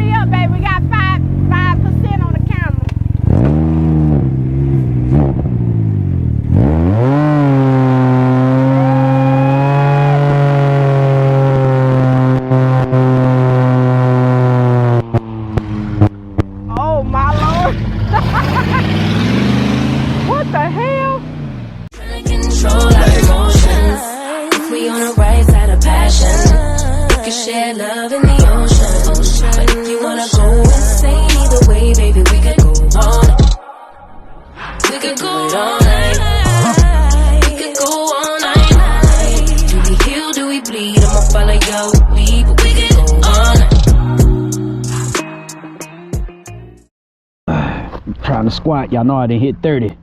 hurry up, baby. We got 5% on the camera. Oh my Lord. What the hell? Control our emotions. If we on the right side of passion, we can share love in the ocean. But if you wanna go insane either way, baby, we could go on. We could go all night. We could go all night. Do we heal, do we bleed? I'ma follow your lead, but we could go all night. Trying to squat, y'all know I didn't hit 30.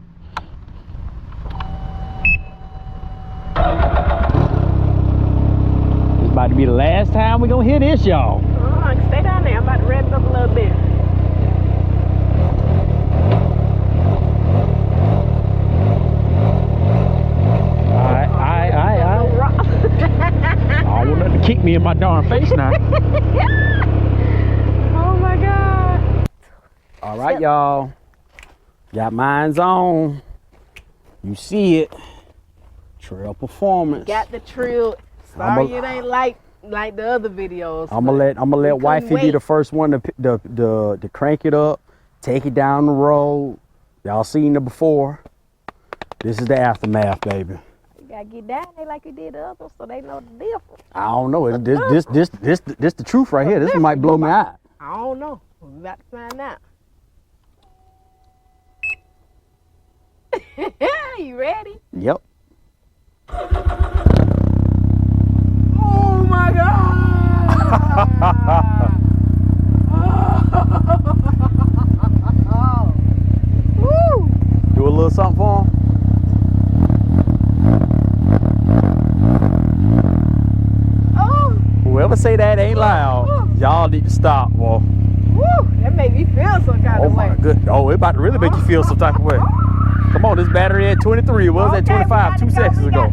It's about to be the last time we're gonna hit this, y'all. Stay down there. I'm about to rev it up a little bit. Alright. I don't want nothing to kick me in my darn face now. Oh my God. Alright, y'all. Got mine's on. You see it. Treal Performance. Got the Treal. Sorry, it ain't like the other videos. I'm gonna let wifey be the first one to crank it up, take it down the road. Y'all seen it before. This is the aftermath, baby. You gotta get down there like you did the others, so they know the difference. I don't know. This the truth right here. This might blow me out. I don't know. We about to find out. You ready? Yep. Oh my God! Oh. Woo! Do a little something for him. Oh! Whoever say that ain't loud, y'all need to stop, boy. Woo! That made me feel some kind Oh of way. my good. Oh, it about to really make you feel some type of way. Come on, this battery at 23. It was at 25 2 seconds ago.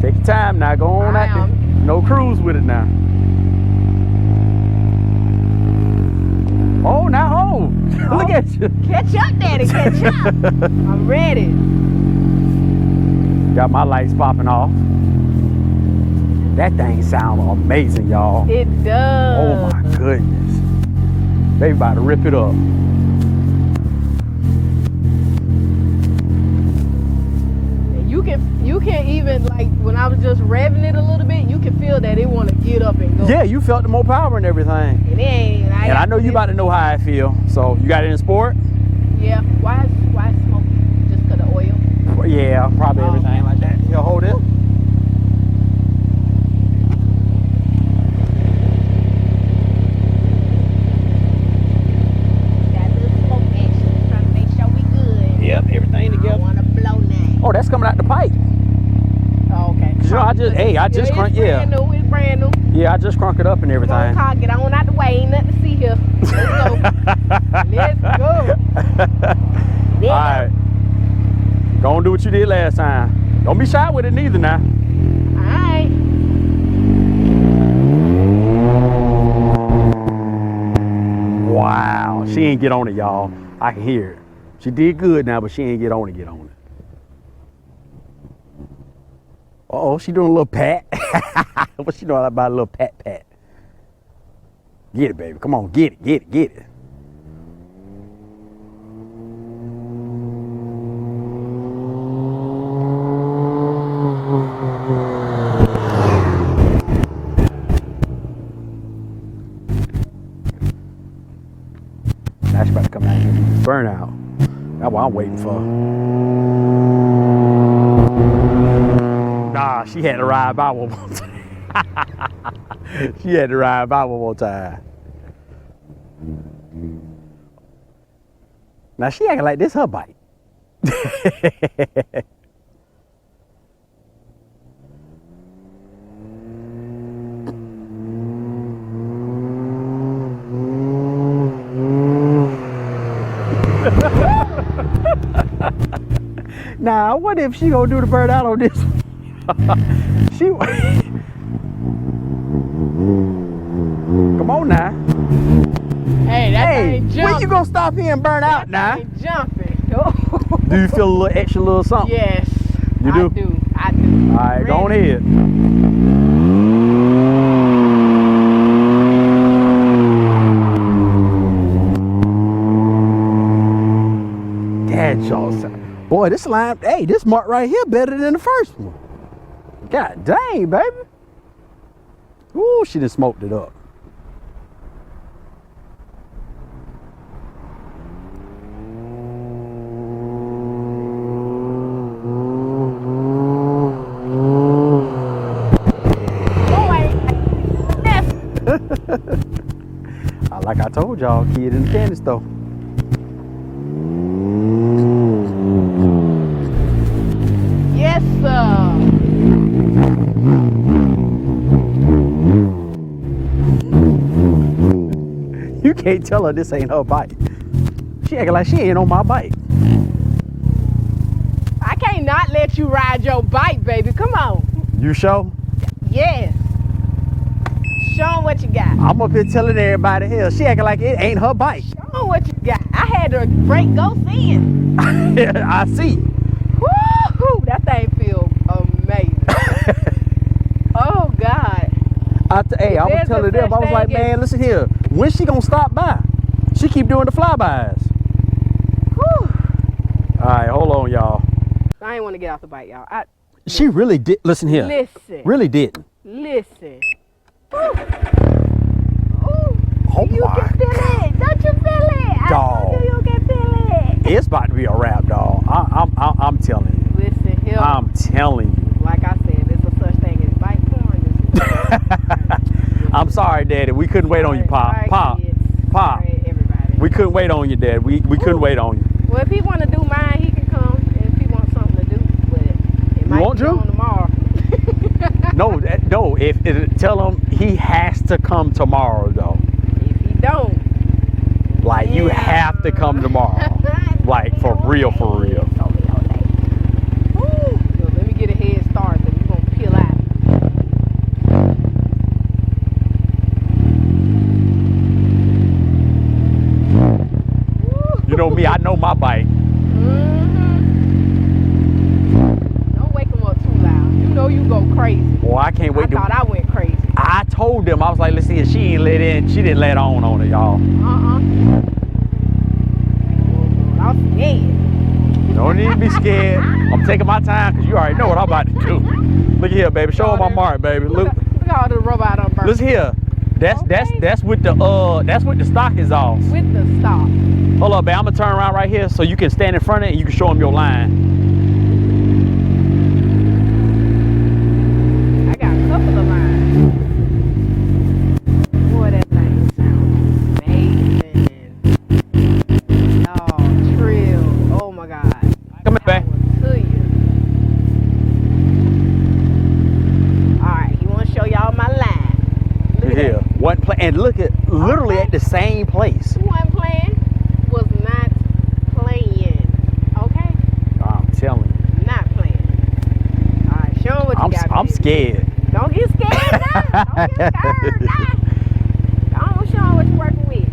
Take your time now. Go on out there. No cruise with it now. Oh, now hold. Look at you. Catch up, Daddy. Catch up. I'm ready. Got my lights popping off. That thing sounds amazing, y'all. It does. Oh my goodness. They about to rip it up. You can even, like, when I was just revving it a little bit, you can feel that it want to get up and go. Yeah, you felt the more power and everything. And it ain't. And I know you about to know how I feel. So you got it in sport? Yeah. Why smoke? Just because of oil? Well, yeah, probably everything like that. You'll hold it. Got a little smoke action. Trying to make sure we good. Yep, everything I together. don't want to blow now. Oh, that's coming out the pipe. Oh, okay. You know, I just crunk, yeah. It's brand new. Yeah, I just crunk it up and everything. Come on, car, get on out the way. Ain't nothing to see here. Let's go. Let's go. All right. Go and do what you did last time. Don't be shy with it neither now. All right. Wow. She ain't get on it, y'all. I can hear it. She did good now, but she ain't get on it. Uh-oh, she doing a little pat. What she know about a little pat? Get it, baby. Come on, get it. Now she about to come out here and do burnout. That's what I'm waiting for. Nah, she had to ride by one more time. She had to ride by one more time. Now she acting like this her bike. Now, what if she gonna do the burnout on this one? Come on now. Hey, ain't when jumping. you gonna stop here and burn out now? I ain't jumping. Do you feel a little extra little something? Yes. You do? I do. All right, go on ahead. Dad, y'all. Boy, this line, hey, this mark right here better than the first one. God dang, baby. Ooh, she done smoked it up. Like I told y'all, kid in the candy store. Yes, sir. You can't tell her this ain't her bike. She acting like she ain't on my bike. I can't not let you ride your bike, baby. Come on. You sure? Yes. Show 'em what you got. I'm up here telling everybody here. She acting like it ain't her bike. Show 'em what you got. I had to break ghost in. I see. Woo! That thing feel amazing. Oh God. Hey, I was There's telling no them, I was such like, thing as- man, listen here. When she gonna stop by? She keep doing the flybys. Whew. All right, hold on, y'all. I ain't want to get off the bike, y'all. She really did. Listen here. Listen. Really didn't. Listen. Ooh. Ooh. Oh You my can feel it. Don't you feel it? Dog. I told you can feel it. It's about to be a wrap, dog. I'm telling you. Listen here. I'm telling you. Like I said, there's a such thing as bike porn. I'm sorry, Daddy. We couldn't wait on you, Pop. Sorry, Pop. kids. Pop. Sorry, everybody. We couldn't wait on you, Dad. We couldn't Ooh. wait on you. Well, if he want to do mine, he can come. If he wants something to do, but it might want be to? on tomorrow. No, no. If tell him he has to come tomorrow, though. If he don't, Like you Yeah. have to come tomorrow. Like for real, for real. Ooh. So let me get a head start, then we're gonna peel out. You know me. I know my bike. Don't wake him up too loud. You know you go crazy. Boy, I can't wait I thought I went crazy. I told them, I was like, listen here, she ain't let in. She didn't let on it, y'all. I was scared. Don't need to be scared. I'm taking my time because you already know what I'm about to do. Look here, baby. Show them my mark, baby. Look. Look at all the rubber I done burnt. Listen here. That's with the stock is off. With the stop. Hold up, babe. I'm gonna turn around right here so you can stand in front of it and you can show them your line. I got a couple of lines. Boy, that thing sounds amazing. Oh, Treal. Oh my God. Come here, babe. To you. Alright, he wanna show y'all my line. Look at Here. that. One play and look at literally at the same place. Who wasn't playing was not playing. Okay? I'm telling you. Not playing. Alright, show him what you got. I'm baby. scared. Don't get scared now. Don't get scared now. Don't show him what you're working with.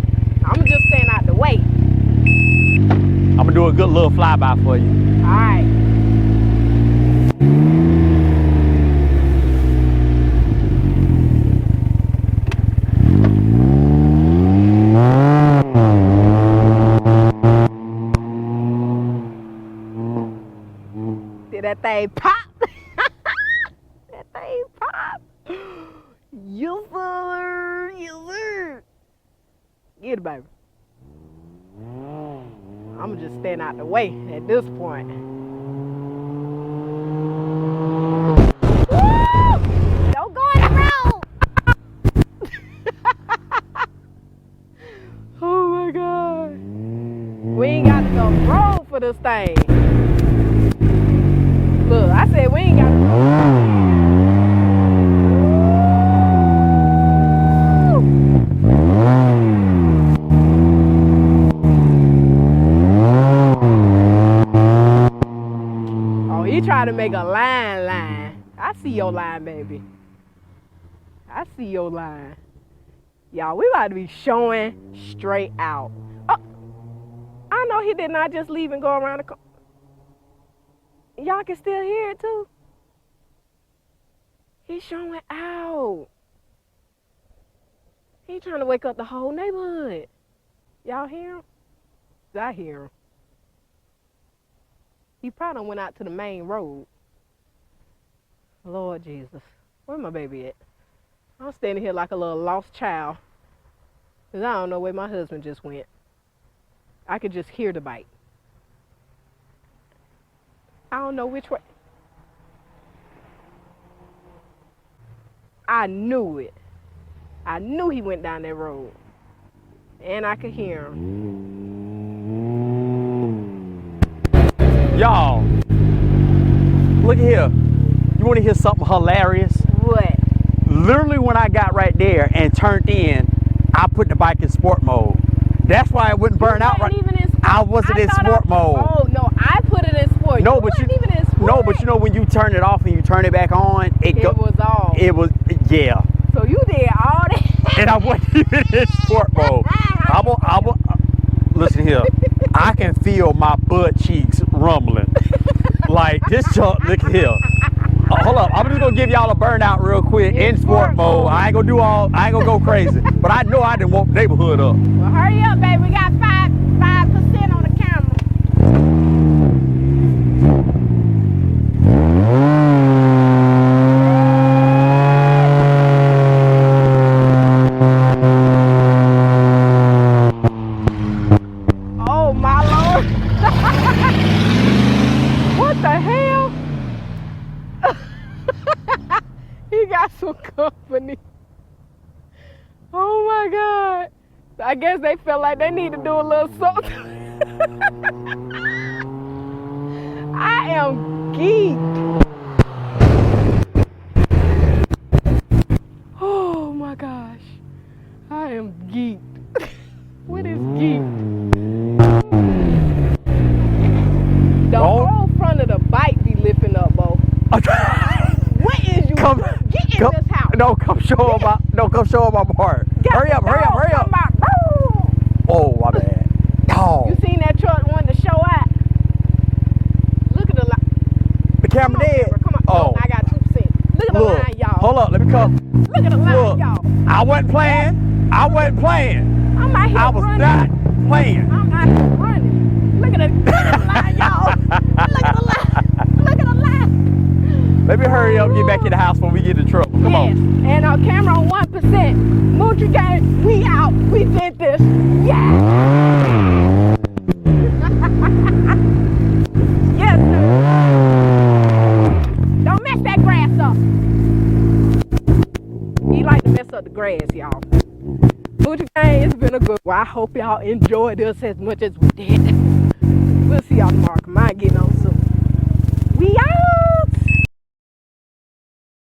I'ma just stand out the way. I'm gonna do a good little flyby for you. Alright. Did that thing pop? That thing pop. Yes, sir. Yes, sir. Get it, baby. I'm just stand out the way at this point. Woo! Don't go in the road. Oh my God. We ain't got enough road for this thing. Look, I said we ain't got enough. You try to make a line. I see your line, baby. I see your line. Y'all, we about to be showing straight out. Oh, I know he did not just leave and go around the corner. Y'all can still hear it too. He's showing out. He trying to wake up the whole neighborhood. Y'all hear him? I hear him. He probably done went out to the main road. Lord Jesus. Where my baby at? I'm standing here like a little lost child. Because I don't know where my husband just went. I could just hear the bite. I don't know which way. I knew it. I knew he went down that road. And I could hear him. Y'all, look at here. You want to hear something hilarious? What? Literally when I got right there and turned in, I put the bike in sport mode. That's why it wouldn't burn out right. I wasn't in sport mode. Oh no, I put it in sport. No, you but wasn't even in sport. No, but you know when you turn it off and you turn it back on, it was off. It was, yeah. So you did all that. And I wasn't even in sport mode. Listen here. I can feel my butt cheeks rumbling. Like this junk, look here. Hold up, I'm just gonna give y'all a burnout real quick in sport mode. I ain't gonna go crazy. But I know I didn't woke the neighborhood up. Well, hurry up, baby. We got 5% on the camera. Oh my Lord. What the hell? He got some company. Oh my God. I guess they felt like they need to do a little something. I am geeked. Oh my gosh. I am geeked. What is geeked? The whole front of the bike be lifting up, Bo. What is you doing? Get in this house. No, come show him my part. Hurry up. Oh, my bad. Oh. You seen that truck wanted to show out? Look at the line. The camera dead. Come on. Oh, I got 2%. Look at the line, y'all. Hold up, let me come. Look at the line, y'all. I wasn't playing. I'm out here I was running. not playing. I'm out here running. Look at the line, y'all. Look at the line. Let me hurry up and get back in the house before we get in trouble. Come on. And our camera on 1%. Moultrie gang, we out. We did this. Yeah. Yes, sir. Don't mess that grass up. He like to mess up the grass, y'all. Moultrie gang, it's been a good one. I hope y'all enjoyed this as much as we did. We'll see y'all tomorrow. Come on, getting on soon.